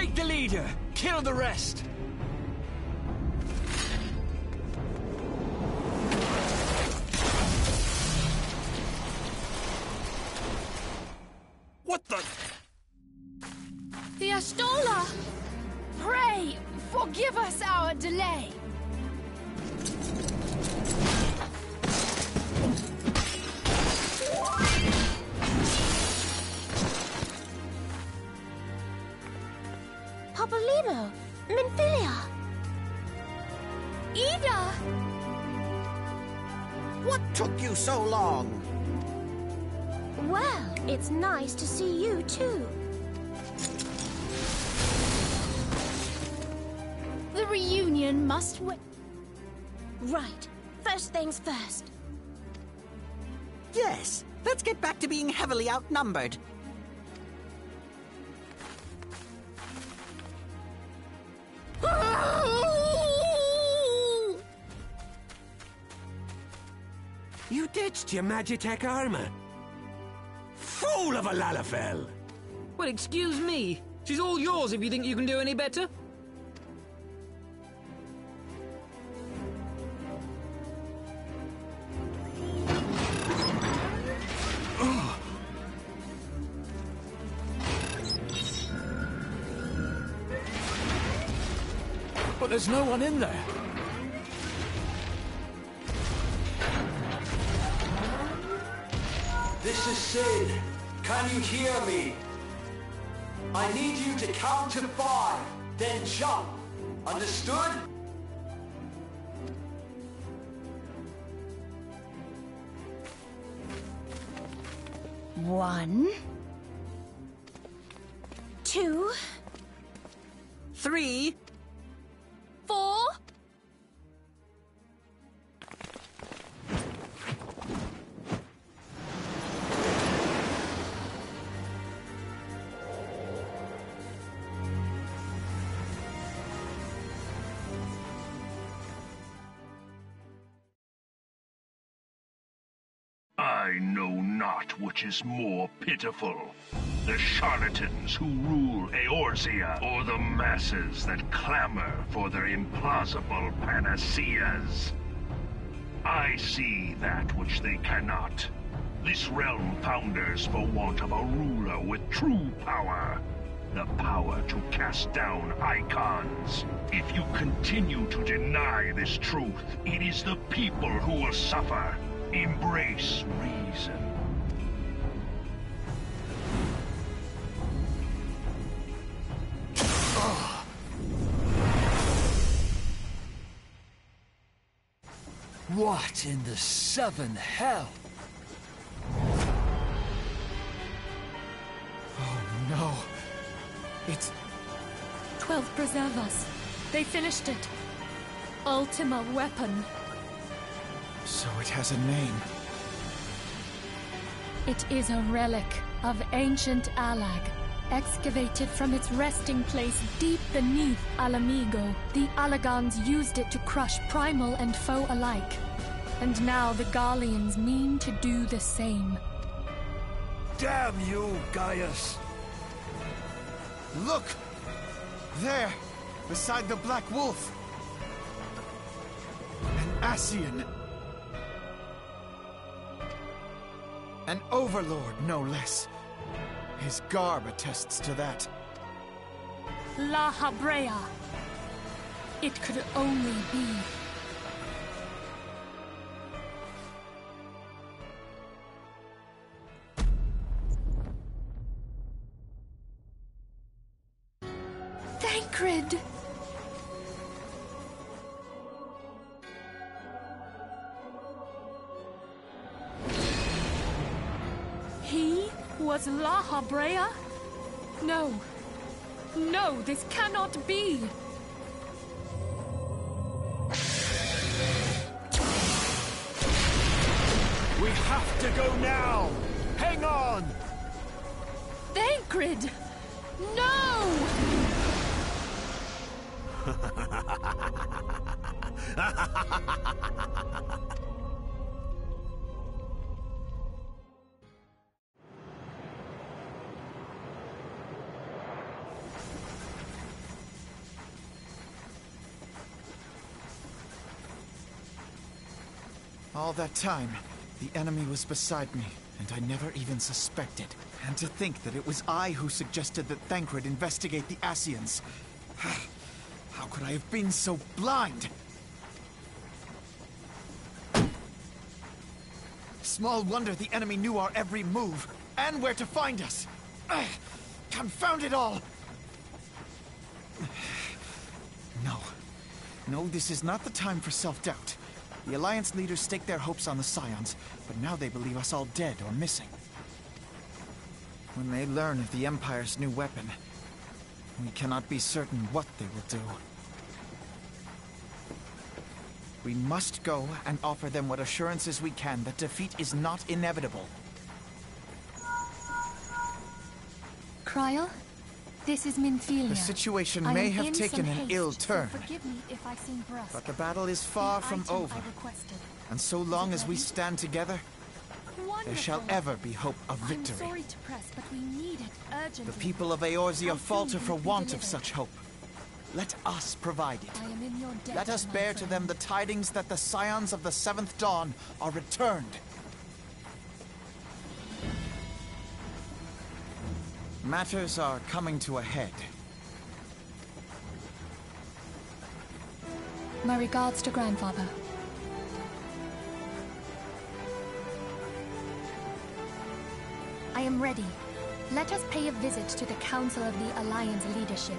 Take the leader, kill the rest. What the? The Ashtola! Pray, forgive us our delay. Popolino, Minfilia. Ida! What took you so long? Well, it's nice to see you too. The reunion must wait. Right. First things first. Yes, let's get back to being heavily outnumbered. You ditched your Magitech armor. Fool of a Lalafell! Well, excuse me. She's all yours if you think you can do any better. But there's no one in there. This is Sid. Can you hear me? I need you to count to 5, then jump. Understood? One. 2. 3. 4. I know not which is more pitiful, the charlatans who rule Eorzea, or the masses that clamor for their implausible panaceas. I see that which they cannot. This realm founders for want of a ruler with true power. The power to cast down icons. If you continue to deny this truth, it is the people who will suffer. Embrace reason. What in the seven hell? Oh no. It's... 12 preserve us. They finished it. Ultima weapon. So it has a name. It is a relic of ancient Alag, excavated from its resting place deep beneath Alamigo. The Alagans used it to crush primal and foe alike. And now the Garleans mean to do the same. Damn you, Gaius! Look! There! Beside the Black Wolf! An Ascian! An overlord, no less. His garb attests to that. La Habrea. It could only be. Thancred! He was La Habrea? No. No, this cannot be! We have to go now! Hang on! Thancred! No! All that time, the enemy was beside me, and I never even suspected. And to think that it was I who suggested that Thancred investigate the Ascians. How could I have been so blind? Small wonder the enemy knew our every move, and where to find us. Confound it all! No, this is not the time for self-doubt. The Alliance leaders staked their hopes on the Scions, but now they believe us all dead or missing. When they learn of the Empire's new weapon, we cannot be certain what they will do. We must go and offer them what assurances we can that defeat is not inevitable. Kryl, this is Minfilia. The situation I may am have in taken some an haste, ill so turn, forgive me if I seem brusque. but the battle is far The from item over. I requested. And so long as we ready? stand together, there shall Wonderful. ever be hope of victory. I'm sorry to press, but we need it urgently. The people of Eorzea How falter soon for will it be want of delivered? such hope. Let us provide it. I am in your debt, Let us my bear to them friend. the tidings that the Scions of the Seventh Dawn are returned. Matters are coming to a head. My regards to grandfather. I am ready. Let us pay a visit to the Council of the Alliance leadership.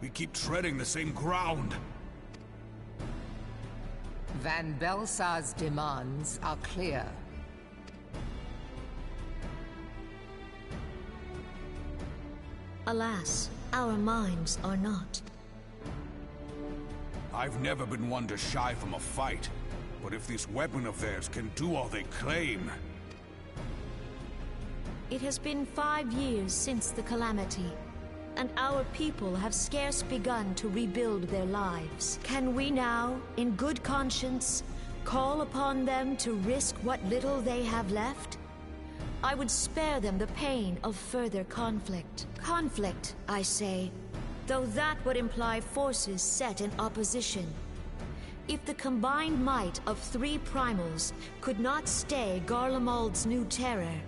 We keep treading the same ground. Van Belsar's demands are clear. Alas, our minds are not. I've never been one to shy from a fight, but if this weapon of theirs can do all they claim... It has been 5 years since the calamity, and our people have scarce begun to rebuild their lives. Can we now, in good conscience, call upon them to risk what little they have left? I would spare them the pain of further conflict. Conflict, I say, though that would imply forces set in opposition. If the combined might of 3 primals could not stay Garlemald's new terror,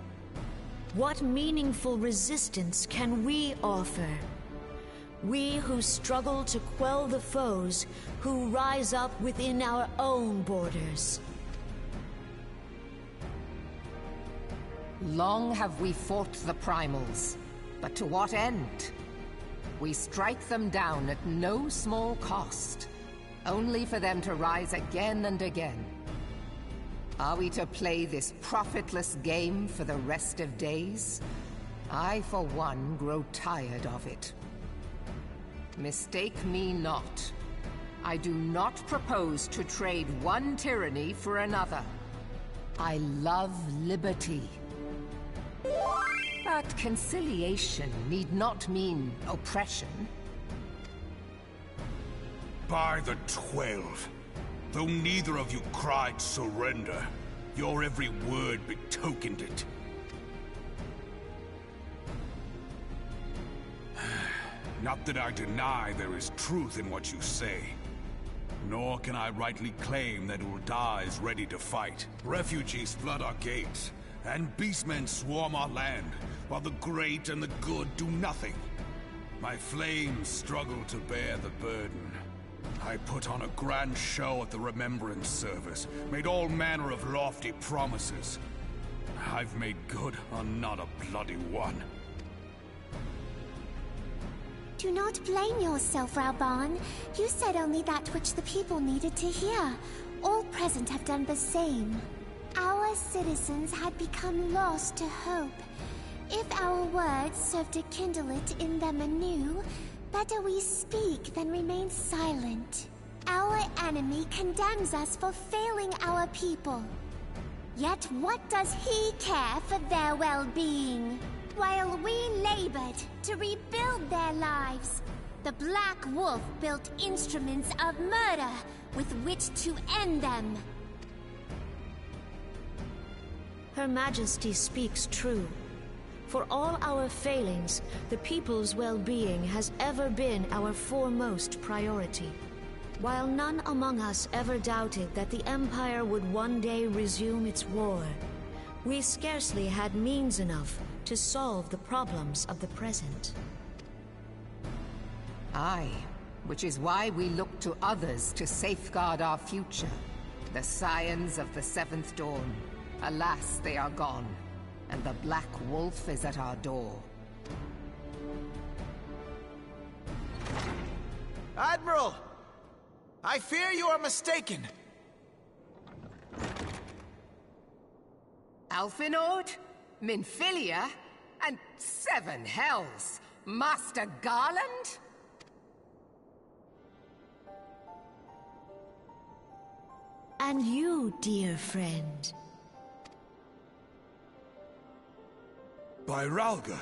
what meaningful resistance can we offer? We who struggle to quell the foes who rise up within our own borders. Long have we fought the primals, but to what end? We strike them down at no small cost, only for them to rise again and again. Are we to play this profitless game for the rest of days? I, for one, grow tired of it. Mistake me not. I do not propose to trade one tyranny for another. I love liberty. But conciliation need not mean oppression. By the 12, though neither of you cried surrender, your every word betokened it. Not that I deny there is truth in what you say, nor can I rightly claim that Ul'dah is ready to fight. Refugees flood our gates, and beastmen swarm our land, while the great and the good do nothing. My flames struggle to bear the burden. I put on a grand show at the Remembrance Service, made all manner of lofty promises. I've made good on not a bloody one. Do not blame yourself, Rauban. You said only that which the people needed to hear. All present have done the same. Our citizens had become lost to hope. If our words serve to kindle it in them anew, better we speak than remain silent. Our enemy condemns us for failing our people. Yet what does he care for their well-being? While we labored to rebuild their lives, the Black Wolf built instruments of murder with which to end them. Her Majesty speaks true. For all our failings, the people's well-being has ever been our foremost priority. While none among us ever doubted that the Empire would one day resume its war, we scarcely had means enough to solve the problems of the present. Aye, which is why we look to others to safeguard our future. The Scions of the Seventh Dawn. Alas, they are gone, and the Black Wolf is at our door. Admiral! I fear you are mistaken. Alphinaud, Minfilia, and 7 hells! Master Garland? And you, dear friend. By Ralga,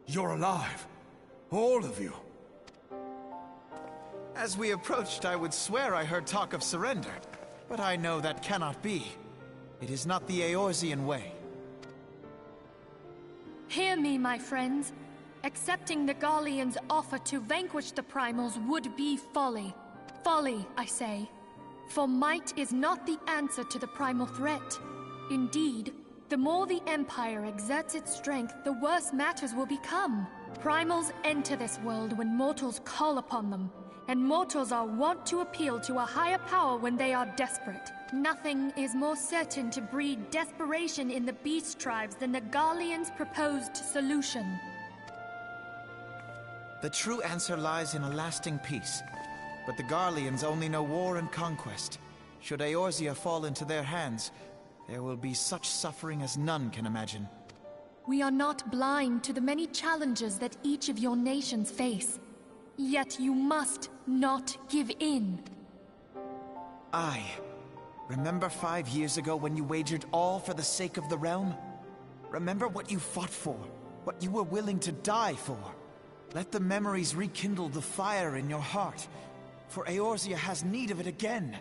you're alive. All of you. As we approached, I would swear I heard talk of surrender, but I know that cannot be. It is not the Eorzean way. Hear me, my friends. Accepting the Garlean's offer to vanquish the Primals would be folly. Folly, I say. For might is not the answer to the primal threat. Indeed, the more the Empire exerts its strength, the worse matters will become. Primals enter this world when mortals call upon them, and mortals are wont to appeal to a higher power when they are desperate. Nothing is more certain to breed desperation in the beast tribes than the Garlean's proposed solution. The The true answer lies in a lasting peace. But the Garleans only know war and conquest. Should Eorzea fall into their hands, there will be such suffering as none can imagine. We are not blind to the many challenges that each of your nations face. Yet you must not give in. Remember 5 years ago when you wagered all for the sake of the realm? Remember what you fought for, what you were willing to die for. Let the memories rekindle the fire in your heart, for Eorzea has need of it again.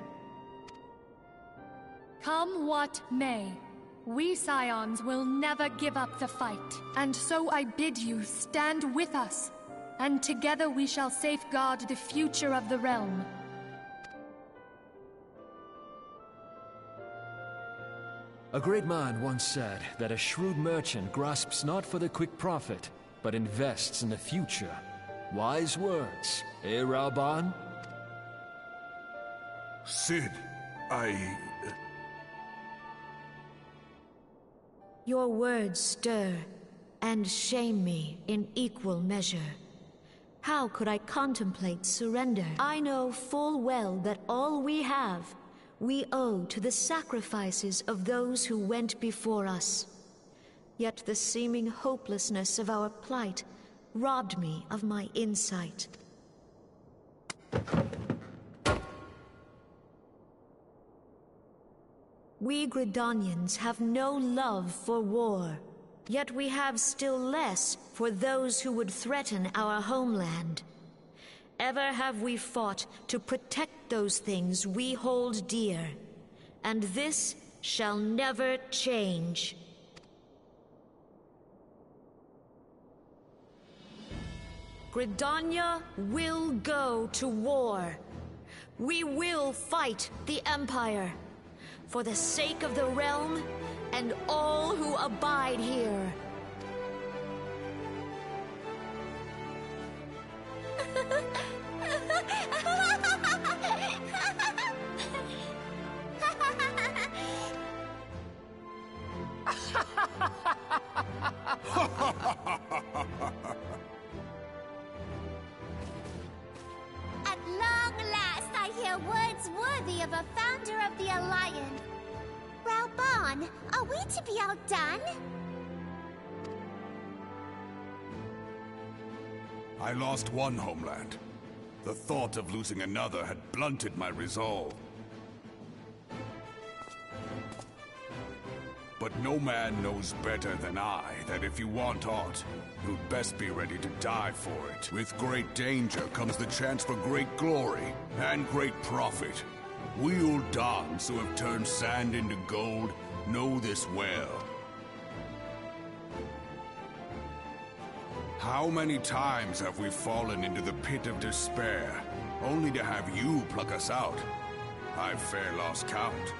Come what may, we Scions will never give up the fight. And so I bid you stand with us, and together we shall safeguard the future of the realm. A great man once said that a shrewd merchant grasps not for the quick profit, but invests in the future. Wise words, eh, Rauban? Sid, Your words stir and shame me in equal measure. How could I contemplate surrender? I know full well that all we have, we owe to the sacrifices of those who went before us. Yet the seeming hopelessness of our plight robbed me of my insight. We Gridanians have no love for war, yet we have still less for those who would threaten our homeland. Ever have we fought to protect those things we hold dear, and this shall never change. Gridania will go to war. We will fight the Empire, for the sake of the realm and all who abide here. At long last, I hear words worthy of a founder of the Alliance. Rauban, are we to be outdone? I lost one homeland. The thought of losing another had blunted my resolve. But no man knows better than I that if you want aught, you'd best be ready to die for it. With great danger comes the chance for great glory and great profit. We Uldans who have turned sand into gold know this well. How many times have we fallen into the pit of despair, only to have you pluck us out? I've fair lost count.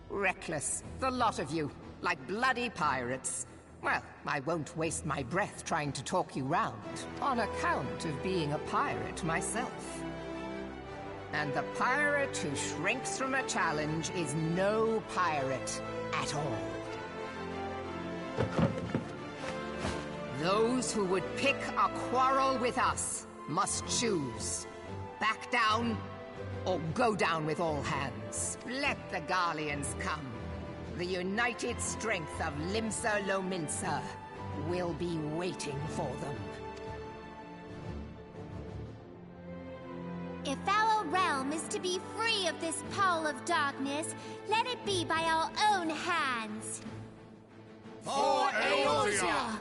Reckless, the lot of you, like bloody pirates. Well, I won't waste my breath trying to talk you round, on account of being a pirate myself. And the pirate who shrinks from a challenge is no pirate at all. Those who would pick a quarrel with us must choose. Back down, or go down with all hands. Let the Garleans come. The united strength of Limsa Lominsa will be waiting for them. If our realm is to be free of this pall of darkness, let it be by our own hands. For Eorzea!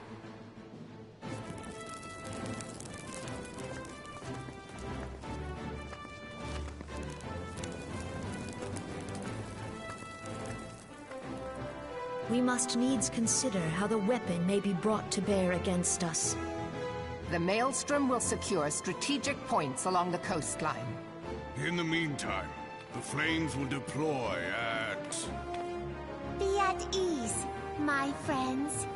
We must needs consider how the weapon may be brought to bear against us. The Maelstrom will secure strategic points along the coastline. In the meantime, the flames will deploy at... Be at ease, my friends.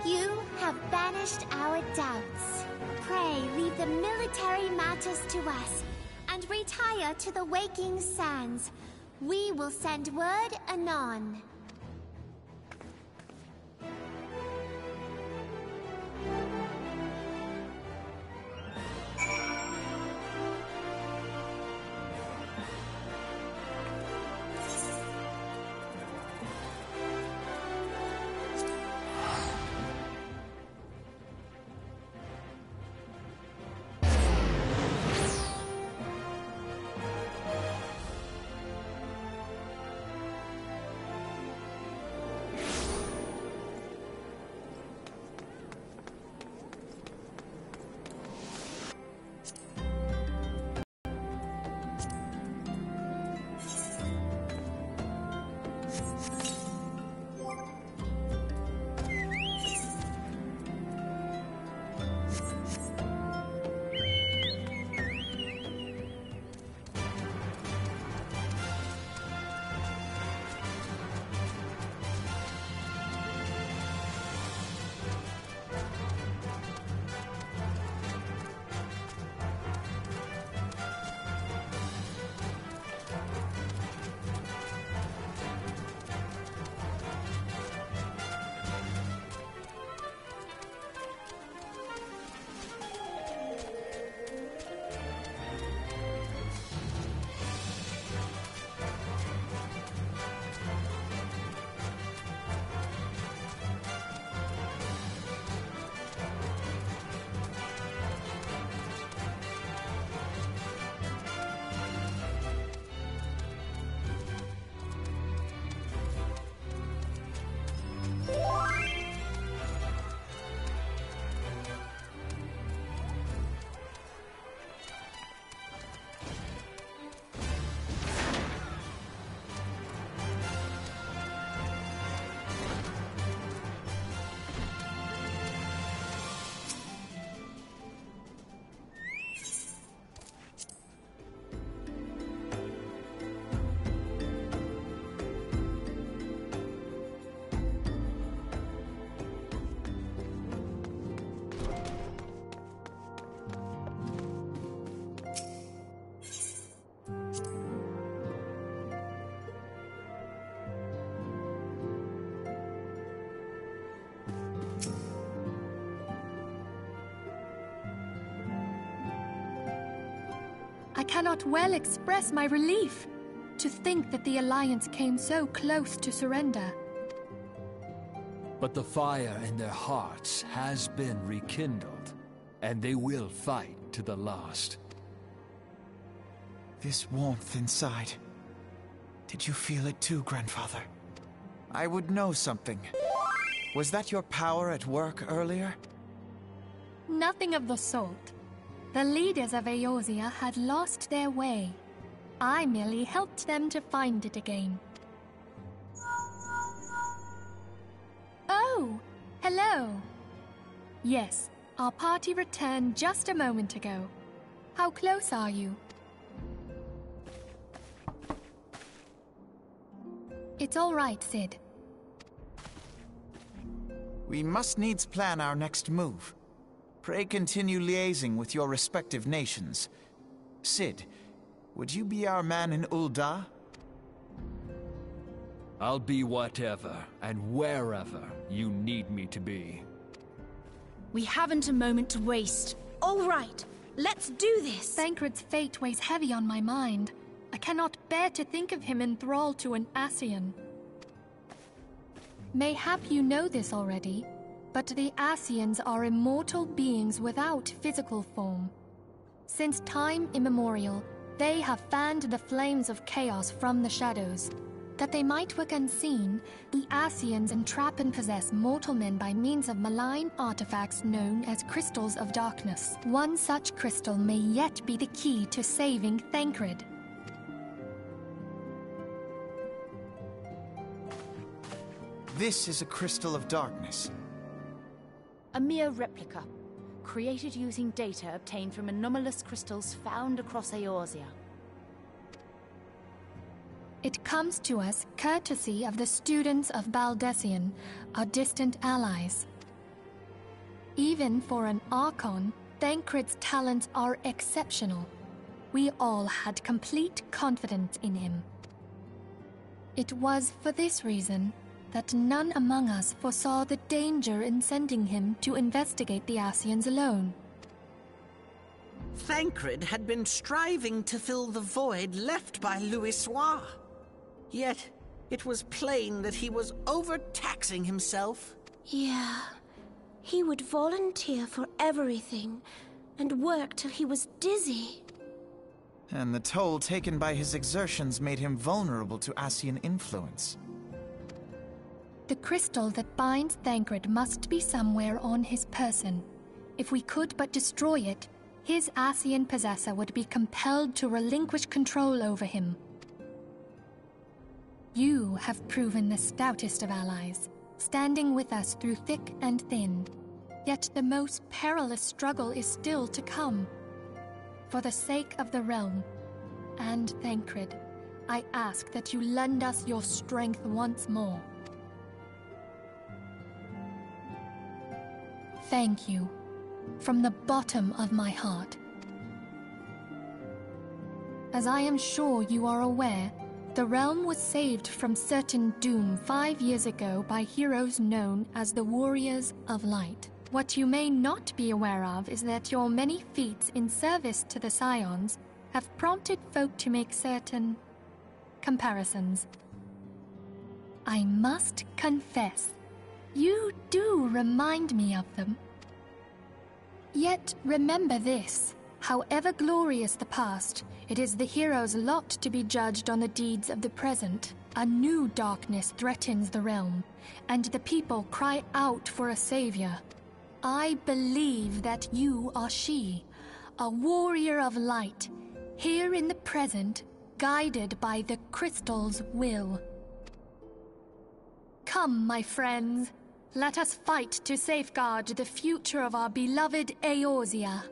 You have banished our doubts. Pray leave the military matters to us, and retire to the waking sands. We will send word anon. I cannot well express my relief. To think that the Alliance came so close to surrender. But the fire in their hearts has been rekindled, and they will fight to the last. This warmth inside. Did you feel it too, Grandfather? I would know something. Was that your power at work earlier? Nothing of the sort. The leaders of Eorzea had lost their way. I merely helped them to find it again. Oh, hello. Yes, our party returned just a moment ago. How close are you? It's all right, Sid. We must needs plan our next move. Pray continue liaising with your respective nations. Sid, would you be our man in Ul'dah? I'll be whatever and wherever you need me to be. We haven't a moment to waste. All right, let's do this! Thancred's fate weighs heavy on my mind. I cannot bear to think of him enthralled to an Ascian. Mayhap you know this already, but the Ascians are immortal beings without physical form. Since time immemorial, they have fanned the flames of chaos from the shadows. That they might work unseen, the Ascians entrap and possess mortal men by means of malign artifacts known as crystals of darkness. One such crystal may yet be the key to saving Thancred. This is a crystal of darkness. A mere replica, created using data obtained from anomalous crystals found across Eorzea. It comes to us courtesy of the students of Baldessian, our distant allies. Even for an Archon, Thancred's talents are exceptional. We all had complete confidence in him. It was for this reason that none among us foresaw the danger in sending him to investigate the Ascians alone. Thancred had been striving to fill the void left by Louisoix. Yet, it was plain that he was overtaxing himself. Yeah, he would volunteer for everything and work till he was dizzy. And the toll taken by his exertions made him vulnerable to Ascian influence. The crystal that binds Thancred must be somewhere on his person. If we could but destroy it, his Ascian possessor would be compelled to relinquish control over him. You have proven the stoutest of allies, standing with us through thick and thin. Yet the most perilous struggle is still to come. For the sake of the realm, and Thancred, I ask that you lend us your strength once more. Thank you, from the bottom of my heart. As I am sure you are aware, the realm was saved from certain doom 5 years ago by heroes known as the Warriors of Light. What you may not be aware of is that your many feats in service to the Scions have prompted folk to make certain comparisons. I must confess, you do remind me of them. Yet remember this, however glorious the past, it is the hero's lot to be judged on the deeds of the present. A new darkness threatens the realm, and the people cry out for a savior. I believe that you are she, a warrior of light, here in the present, guided by the crystal's will. Come, my friends, let us fight to safeguard the future of our beloved Eorzea.